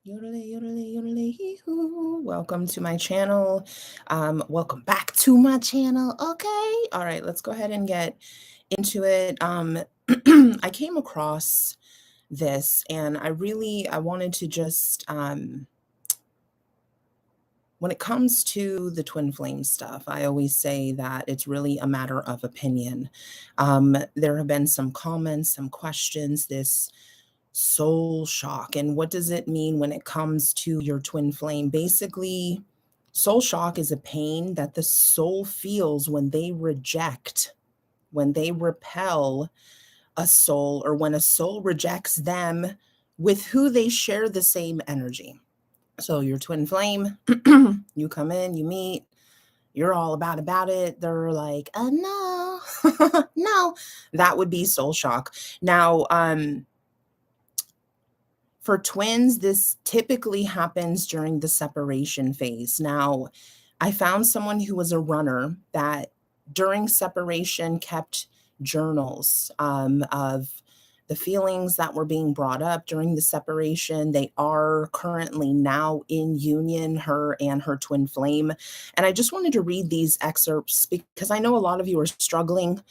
Yodelay, yodelay, yodelay, hee-hoo. Welcome to my channel. Welcome back to my channel. Okay. All right, let's go ahead and get into it. I came across this and I wanted to just when it comes to the twin flame stuff, I always say that it's really a matter of opinion. There have been some comments, some questions, this soul shock. And what does it mean when it comes to your twin flame? Basically, soul shock is a pain that the soul feels when they reject, when they repel a soul, or when a soul rejects them with who they share the same energy. So your twin flame, you come in, you meet, you're all about it. They're like, no, no, that would be soul shock. Now, for twins, this typically happens during the separation phase. Now, I found someone who was a runner that during separation kept journals of the feelings that were being brought up during the separation. They are currently now in union, her and her twin flame. And I just wanted to read these excerpts because I know a lot of you are struggling,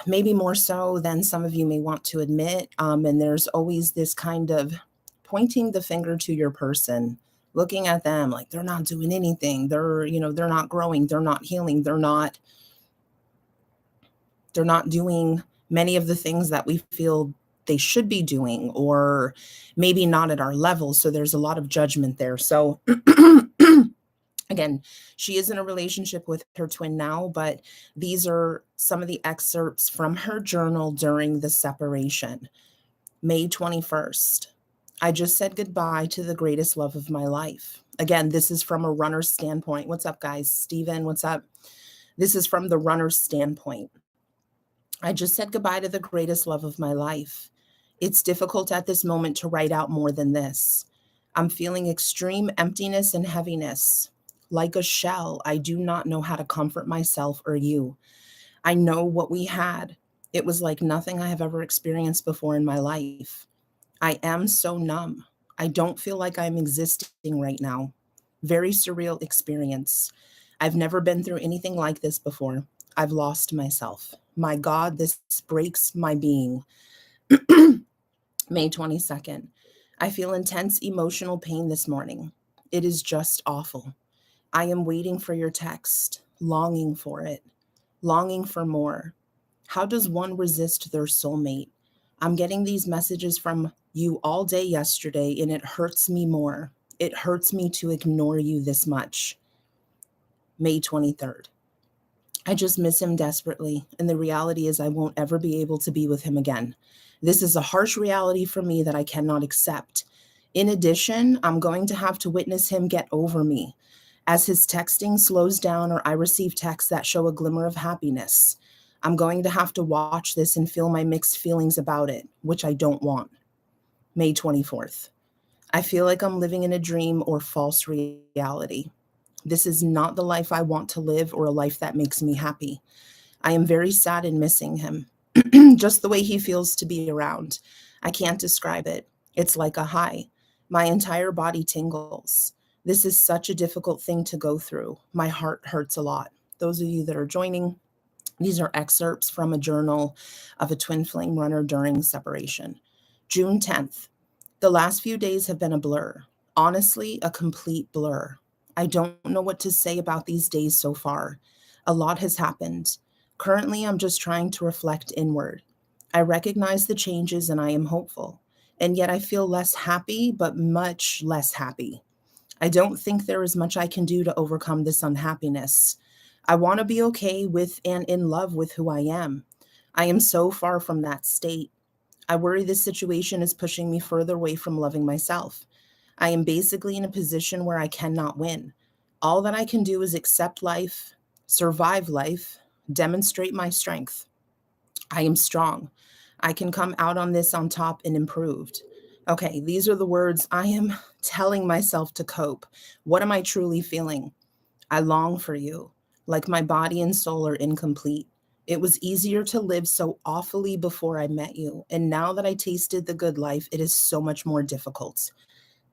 maybe more so than some of you may want to admit. And there's always this kind of pointing the finger to your person, looking at them like they're not doing anything. They're not growing. They're not healing. They're not doing many of the things that we feel they should be doing, or maybe not at our level. So there's a lot of judgment there. So again, she is in a relationship with her twin now, but these are some of the excerpts from her journal during the separation. May 21st. I just said goodbye to the greatest love of my life. Again, this is from a runner's standpoint. What's up, guys? Steven, what's up? This is from the runner's standpoint. I just said goodbye to the greatest love of my life. It's difficult at this moment to write out more than this. I'm feeling extreme emptiness and heaviness. Like a shell, I do not know how to comfort myself or you. I know what we had. It was like nothing I have ever experienced before in my life. I am so numb. I don't feel like I'm existing right now. Very surreal experience. I've never been through anything like this before. I've lost myself. My God, this breaks my being. May 22nd. I feel intense emotional pain this morning. It is just awful. I am waiting for your text, longing for it, longing for more. How does one resist their soulmate? I'm getting these messages from you all day yesterday, and it hurts me more. It hurts me to ignore you this much. May 23rd. I just miss him desperately, and the reality is I won't ever be able to be with him again. This is a harsh reality for me that I cannot accept. In addition, I'm going to have to witness him get over me. As his texting slows down or I receive texts that show a glimmer of happiness, I'm going to have to watch this and feel my mixed feelings about it, which I don't want. May 24th. I feel like I'm living in a dream or false reality. This is not the life I want to live or a life that makes me happy. I am very sad and missing him. Just the way he feels to be around. I can't describe it. It's like a high. My entire body tingles. This is such a difficult thing to go through. My heart hurts a lot. Those of you that are joining, these are excerpts from a journal of a twin flame runner during separation. June 10th. The last few days have been a blur. Honestly, a complete blur. I don't know what to say about these days so far. A lot has happened. Currently, I'm just trying to reflect inward. I recognize the changes and I am hopeful. And yet I feel less happy, but much less happy. I don't think there is much I can do to overcome this unhappiness. I want to be okay with and in love with who I am. I am so far from that state. I worry this situation is pushing me further away from loving myself. I am basically in a position where I cannot win. All that I can do is accept life, survive life, demonstrate my strength. I am strong. I can come out on this on top and improved. Okay, these are the words I am telling myself to cope. What am I truly feeling? I long for you, like my body and soul are incomplete. It was easier to live so awfully before I met you, and now that I tasted the good life, it is so much more difficult.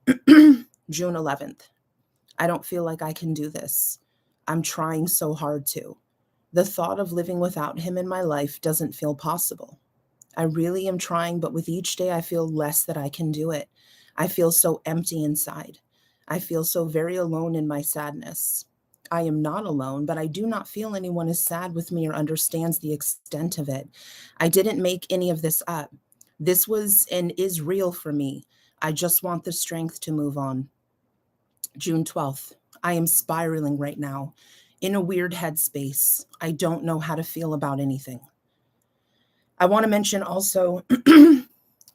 June 11th. I don't feel like I can do this. I'm trying so hard to. The thought of living without him in my life doesn't feel possible. I really am trying, but with each day I feel less that I can do it. I feel so empty inside. I feel so very alone in my sadness. I am not alone, but I do not feel anyone is sad with me or understands the extent of it. I didn't make any of this up. This was and is real for me. I just want the strength to move on. June 12th. I am spiraling right now in a weird headspace. I don't know how to feel about anything. I want to mention also,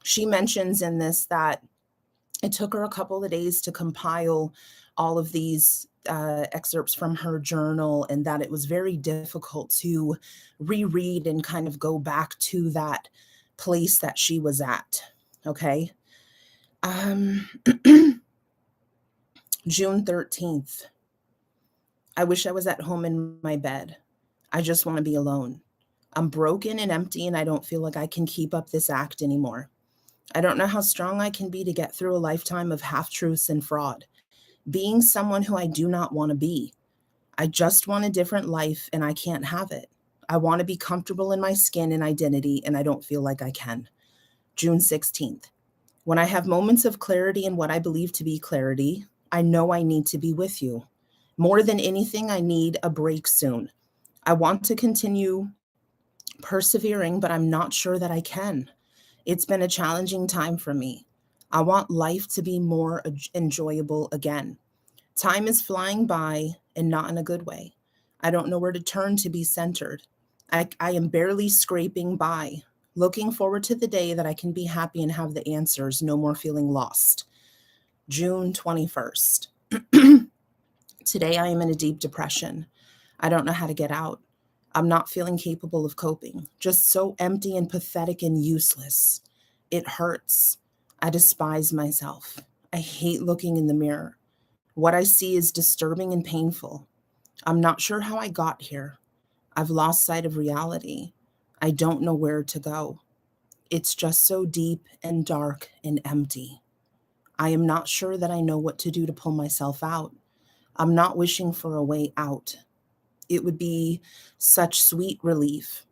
she mentions in this that it took her a couple of days to compile all of these excerpts from her journal, and that it was very difficult to reread and kind of go back to that place that she was at. Okay. June 13th. I wish I was at home in my bed. I just want to be alone. I'm broken and empty, and I don't feel like I can keep up this act anymore. I don't know how strong I can be to get through a lifetime of half-truths and fraud, being someone who I do not want to be. I just want a different life, and I can't have it. I want to be comfortable in my skin and identity, and I don't feel like I can. June 16th. When I have moments of clarity in what I believe to be clarity, I know I need to be with you. More than anything, I need a break soon. I want to continue persevering, but I'm not sure that I can. It's been a challenging time for me. I want life to be more enjoyable again. Time is flying by and not in a good way. I don't know where to turn to be centered. I am barely scraping by, looking forward to the day that I can be happy and have the answers, no more feeling lost. June 21st. Today I am in a deep depression. I don't know how to get out. I'm not feeling capable of coping, just so empty and pathetic and useless. It hurts. I despise myself. I hate looking in the mirror. What I see is disturbing and painful. I'm not sure how I got here. I've lost sight of reality. I don't know where to go. It's just so deep and dark and empty. I am not sure that I know what to do to pull myself out. I'm not wishing for a way out. It would be such sweet relief.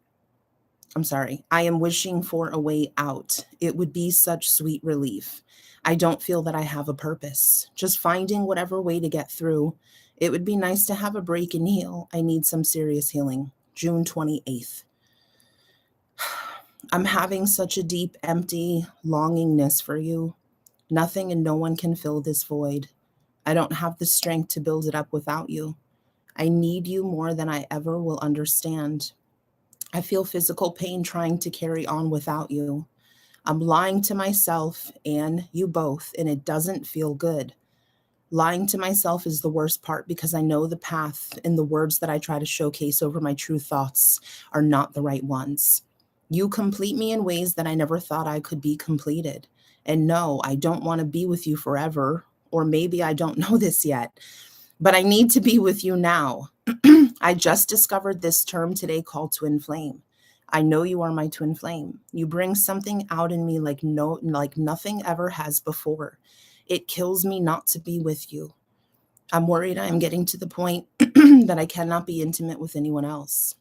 I am wishing for a way out. It would be such sweet relief. I don't feel that I have a purpose. Just finding whatever way to get through. It would be nice to have a break and heal. I need some serious healing. June 28th. I'm having such a deep, empty longingness for you. Nothing and no one can fill this void. I don't have the strength to build it up without you. I need you more than I ever will understand. I feel physical pain trying to carry on without you. I'm lying to myself and you both, and it doesn't feel good. Lying to myself is the worst part because I know the path and the words that I try to showcase over my true thoughts are not the right ones. You complete me in ways that I never thought I could be completed. And no, I don't want to be with you forever, or maybe I don't know this yet, but I need to be with you now. I just discovered this term today called twin flame. I know you are my twin flame. You bring something out in me like nothing ever has before. It kills me not to be with you. I'm worried I am getting to the point that I cannot be intimate with anyone else.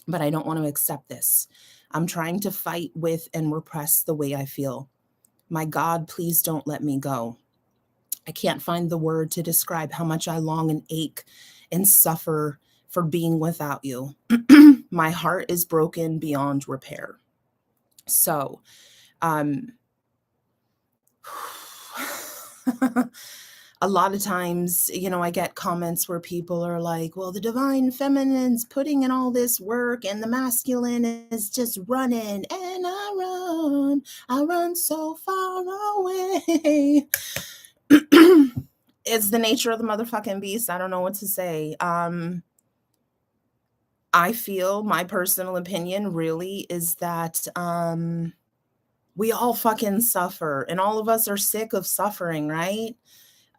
But I don't want to accept this. I'm trying to fight with and repress the way I feel. My God, please don't let me go. I can't find the word to describe how much I long and ache and suffer for being without you. My heart is broken beyond repair. So, a lot of times, I get comments where people are like, well, the divine feminine's putting in all this work and the masculine is just running, and I run so far away. It's the nature of the motherfucking beast. I don't know what to say. I feel my personal opinion really is that we all fucking suffer, and all of us are sick of suffering, right?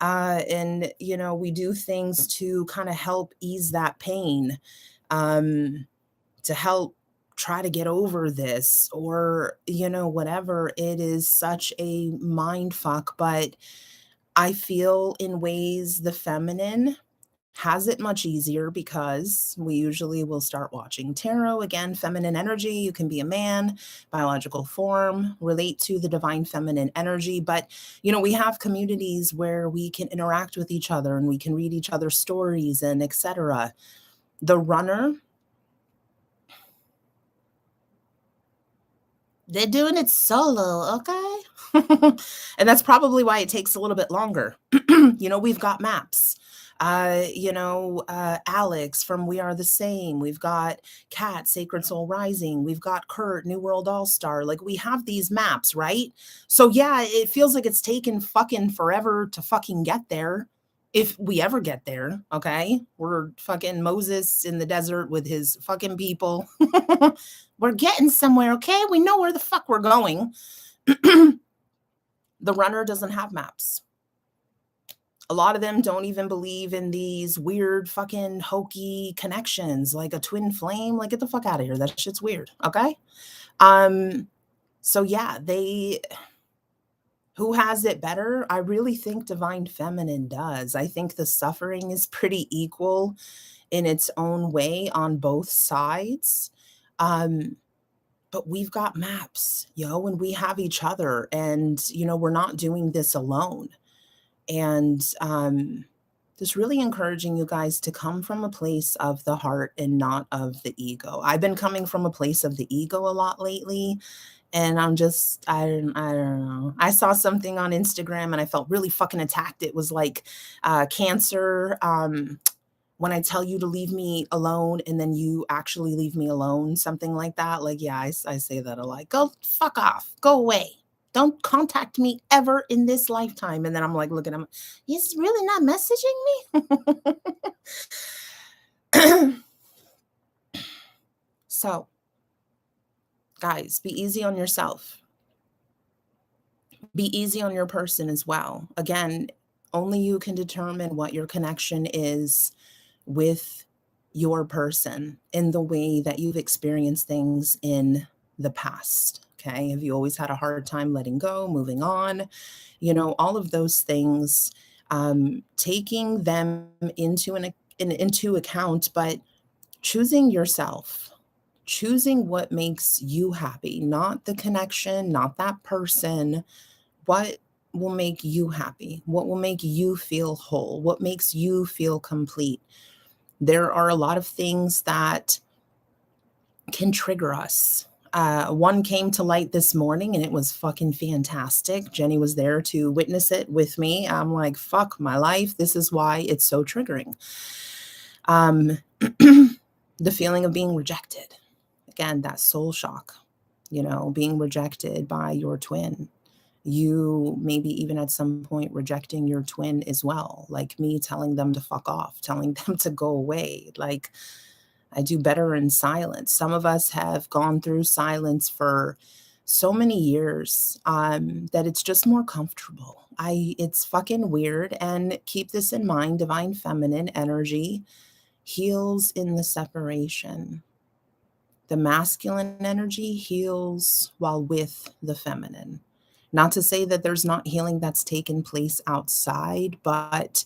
And we do things to kind of help ease that pain, to help try to get over this, or whatever. It is such a mind fuck, but I feel in ways the feminine has it much easier because we usually will start watching tarot. Again, feminine energy, you can be a man, biological form, relate to the divine feminine energy. But, we have communities where we can interact with each other and we can read each other's stories and etc. The runner, they're doing it solo, okay? And that's probably why it takes a little bit longer. We've got maps. Alex from We Are the Same. We've got Kat, Sacred Soul Rising. We've got Kurt, New World All Star. Like, we have these maps, right? So yeah, it feels like it's taken fucking forever to fucking get there. If we ever get there, okay? We're fucking Moses in the desert with his fucking people. We're getting somewhere, okay? We know where the fuck we're going. The runner doesn't have maps. A lot of them don't even believe in these weird fucking hokey connections, like a twin flame. Like, get the fuck out of here. That shit's weird, okay? So yeah, who has it better? I really think divine feminine does. I think the suffering is pretty equal in its own way on both sides. But we've got maps, and we have each other, and, we're not doing this alone. And just really encouraging you guys to come from a place of the heart and not of the ego. I've been coming from a place of the ego a lot lately. And I don't know. I saw something on Instagram and I felt really fucking attacked. It was like Cancer, when I tell you to leave me alone and then you actually leave me alone, something like that. Like, yeah, I say that a lot. Go fuck off. Go away. Don't contact me ever in this lifetime. And then I'm like, look at him. He's really not messaging me. So, guys, be easy on yourself. Be easy on your person as well. Again, only you can determine what your connection is with your person in the way that you've experienced things in the past. Okay. Have you always had a hard time letting go, moving on? All of those things, taking them into account, but choosing yourself, choosing what makes you happy, not the connection, not that person. What will make you happy? What will make you feel whole? What makes you feel complete? There are a lot of things that can trigger us. One came to light this morning and it was fucking fantastic. Jenny was there to witness it with me. I'm like, fuck my life. This is why it's so triggering. The feeling of being rejected. Again, that soul shock, being rejected by your twin. You maybe even at some point rejecting your twin as well, like me telling them to fuck off, telling them to go away. Like, I do better in silence. Some of us have gone through silence for so many years that it's just more comfortable. It's fucking weird. And keep this in mind, divine feminine energy heals in the separation. The masculine energy heals while with the feminine. Not to say that there's not healing that's taken place outside, but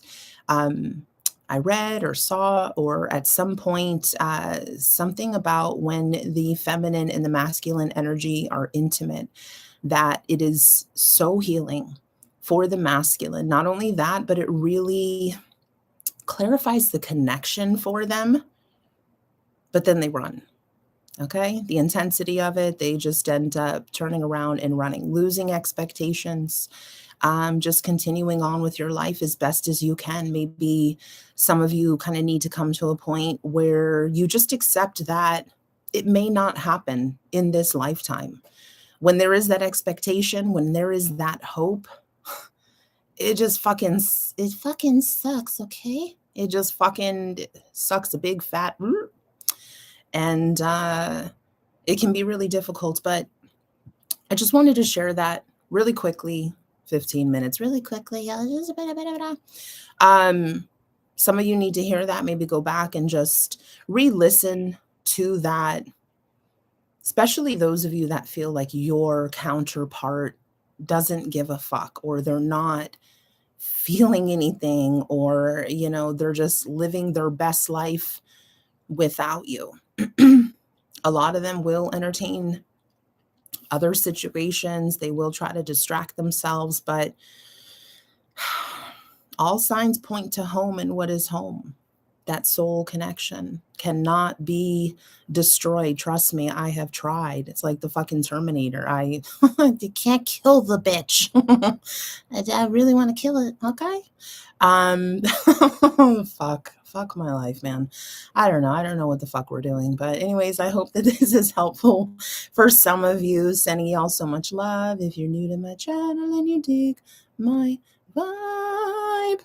I read or saw, or at some point, something about when the feminine and the masculine energy are intimate, that it is so healing for the masculine. Not only that, but it really clarifies the connection for them, but then they run. Okay, the intensity of it, they just end up turning around and running, losing expectations, just continuing on with your life as best as you can. Maybe some of you kind of need to come to a point where you just accept that it may not happen in this lifetime. When there is that expectation, when there is that hope, it fucking sucks, okay? It just fucking sucks a big fat and it can be really difficult, but I just wanted to share that really quickly, 15 minutes, really quickly. Some of you need to hear that, maybe go back and just re-listen to that, especially those of you that feel like your counterpart doesn't give a fuck, or they're not feeling anything, or, they're just living their best life without you. A lot of them will entertain other situations. They will try to distract themselves, but all signs point to home, and what is home? That soul connection cannot be destroyed. Trust me, I have tried. It's like the fucking Terminator. You can't kill the bitch. I really want to kill it. Okay. Fuck my life, man. I don't know what the fuck we're doing. But anyways, I hope that this is helpful for some of you. Sending y'all so much love. If you're new to my channel and you dig my vibe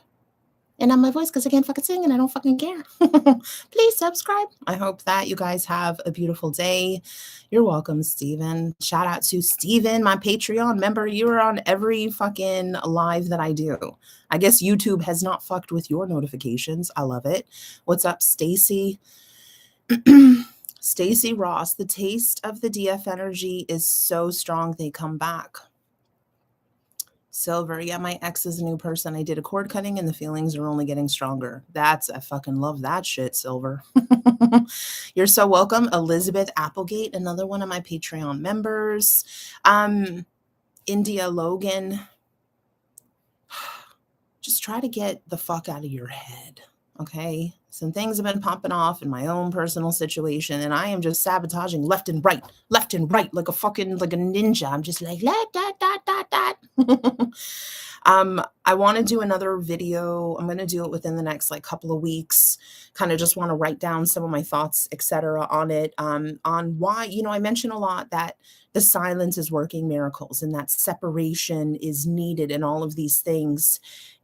and on my voice, because I can't fucking sing and I don't fucking care, please subscribe. I hope that you guys have a beautiful day. You're welcome, Steven. Shout out to Steven, my Patreon member. You are on every fucking live that I do. I guess YouTube has not fucked with your notifications. I love it. What's up, Stacy? Stacy Ross, the taste of the DF energy is so strong they come back. Silver, yeah, my ex is a new person. I did a cord cutting and the feelings are only getting stronger. I fucking love that shit, Silver. You're so welcome. Elizabeth Applegate, another one of my Patreon members. India Logan, just try to get the fuck out of your head, okay? Some things have been popping off in my own personal situation, and I am just sabotaging left and right, like a ninja. I'm just like, I want to do another video. I'm going to do it within the next couple of weeks. Kind of just want to write down some of my thoughts, etc., on it, on why, I mention a lot that the silence is working miracles and that separation is needed in all of these things.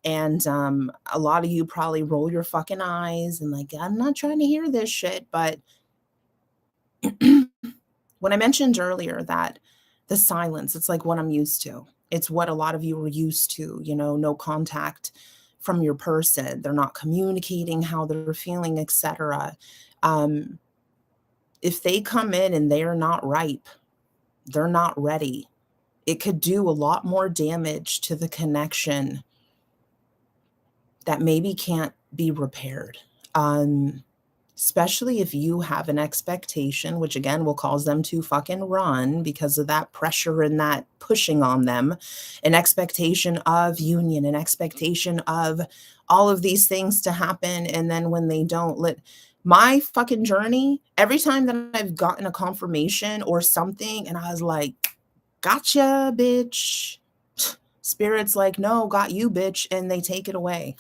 And a lot of you probably roll your fucking eyes and I'm not trying to hear this shit. But when I mentioned earlier that the silence, it's like what I'm used to. It's what a lot of you are used to, no contact from your person. They're not communicating how they're feeling, etc. If they come in and they are not ripe, they're not ready, it could do a lot more damage to the connection that maybe can't be repaired. Especially if you have an expectation, which again will cause them to fucking run because of that pressure and that pushing on them, an expectation of union, an expectation of all of these things to happen. And then when they don't, my fucking journey, every time that I've gotten a confirmation or something and I was like, gotcha, bitch. Spirit's like, no, got you, bitch. And they take it away.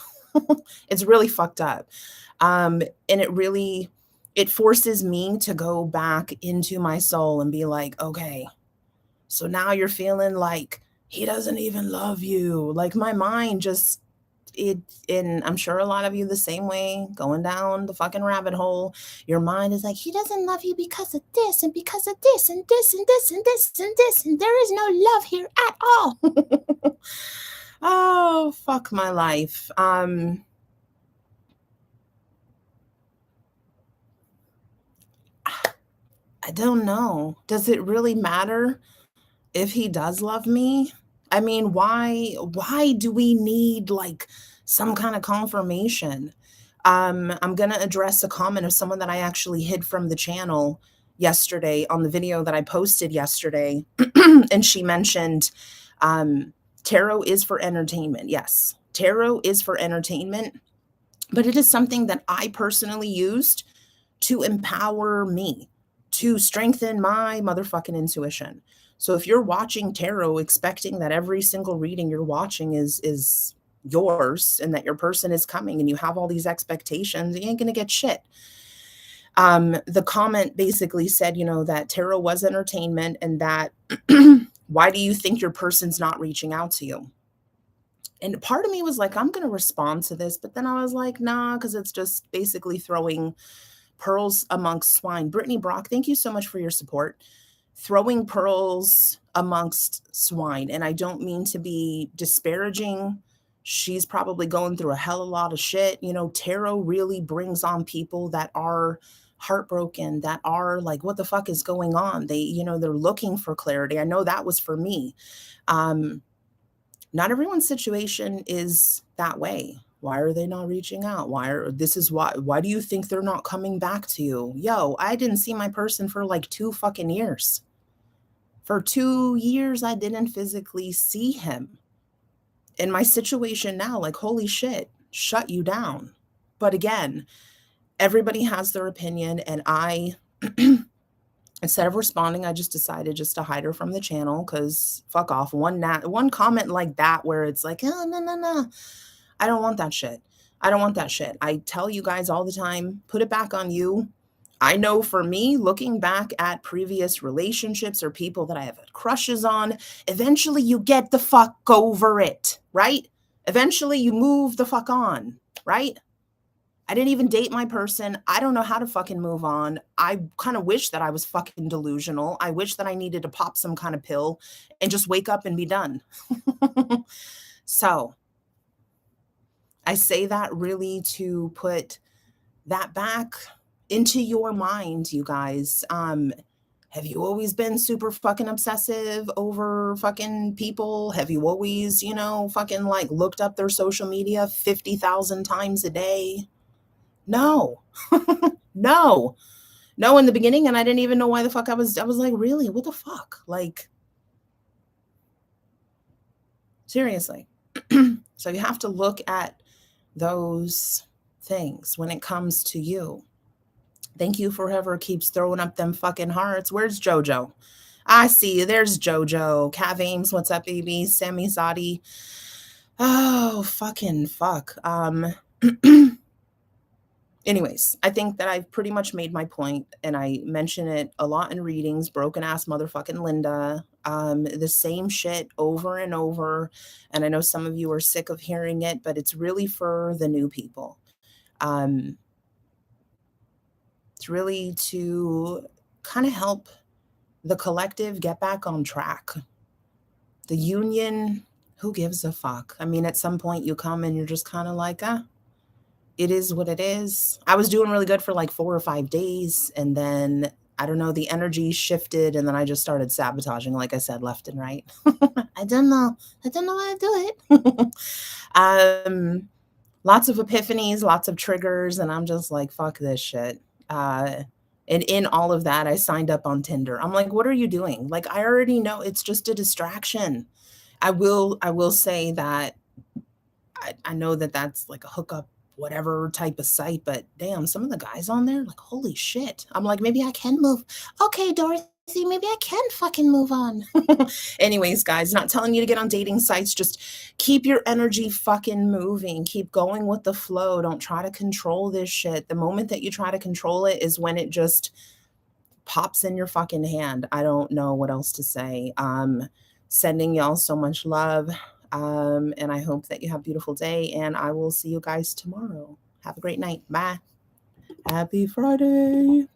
It's really fucked up. And it forces me to go back into my soul and be like, okay, so now you're feeling like he doesn't even love you. My mind just, and I'm sure a lot of you the same way, going down the fucking rabbit hole. Your mind is like, he doesn't love you because of this and because of this and this and this and this and this, and there is no love here at all. Oh, fuck my life. I don't know. Does it really matter if he does love me? I mean, why do we need some kind of confirmation? I'm going to address a comment of someone that I actually hid from the channel yesterday on the video that I posted yesterday. And she mentioned tarot is for entertainment. Yes, tarot is for entertainment, but it is something that I personally used to empower me, to strengthen my motherfucking intuition. So if you're watching tarot expecting that every single reading you're watching is yours and that your person is coming and you have all these expectations, you ain't gonna get shit. The comment basically said, that tarot was entertainment and that why do you think your person's not reaching out to you? And part of me was like, I'm going to respond to this. But then I was like, nah, because it's just basically throwing pearls amongst swine. Brittany Brock, thank you so much for your support. Throwing pearls amongst swine. And I don't mean to be disparaging. She's probably going through a hell of a lot of shit. Tarot really brings on people that are heartbroken, that are like, what the fuck is going on? They're looking for clarity. I know that was for me. Not everyone's situation is that way? Why are they not reaching out? Why do you think they're not coming back to you? Yo, I didn't see my person for like 2 fucking years. For 2 years, I didn't physically see him. In my situation now, like, holy shit, shut you down. But again, everybody has their opinion, and I, instead of responding, I just decided just to hide her from the channel because fuck off. One comment like that where it's like, oh, no, no, no. I don't want that shit. I don't want that shit. I tell you guys all the time, put it back on you. I know for me, looking back at previous relationships or people that I have had crushes on, eventually you get the fuck over it, right? Eventually you move the fuck on, right? I didn't even date my person. I don't know how to fucking move on. I kind of wish that I was fucking delusional. I wish that I needed to pop some kind of pill and just wake up and be done. So I say that really to put that back into your mind, you guys. Have you always been super fucking obsessive over fucking people? Have you always, fucking like looked up their social media 50,000 times a day? No. No. No, in the beginning, and I didn't even know why the fuck I was like, really? What the fuck? Like, seriously. So you have to look at those things when it comes to you. Thank you for whoever keeps throwing up them fucking hearts. Where's JoJo? I see you. There's JoJo. 𝐃𝐲𝐊, what's up, baby? Sammy Zadi. Oh, fucking fuck. Anyways, I think that I've pretty much made my point, and I mention it a lot in readings. Broken ass motherfucking Linda. The same shit over and over. And I know some of you are sick of hearing it, but it's really for the new people. It's really to kind of help the collective get back on track. The union, who gives a fuck? I mean, at some point you come and you're just kind of like, it is what it is. I was doing really good for like 4 or 5 days. And then, I don't know, the energy shifted. And then I just started sabotaging, like I said, left and right. I don't know how to do it. Lots of epiphanies, lots of triggers. And I'm just like, fuck this shit. And in all of that, I signed up on Tinder. I'm like, what are you doing? Like, I already know it's just a distraction. I will say that I know that that's like a hookup, whatever type of site, but damn, some of the guys on there, like, holy shit. I'm like, maybe I can move. Okay, Dorothy, maybe I can fucking move on. Anyways, guys, not telling you to get on dating sites. Just keep your energy fucking moving. Keep going with the flow. Don't try to control this shit. The moment that you try to control it is when it just pops in your fucking hand. I don't know what else to say. Sending y'all so much love. And I hope that you have a beautiful day, and I will see you guys tomorrow. Have a great night. Bye. Happy Friday.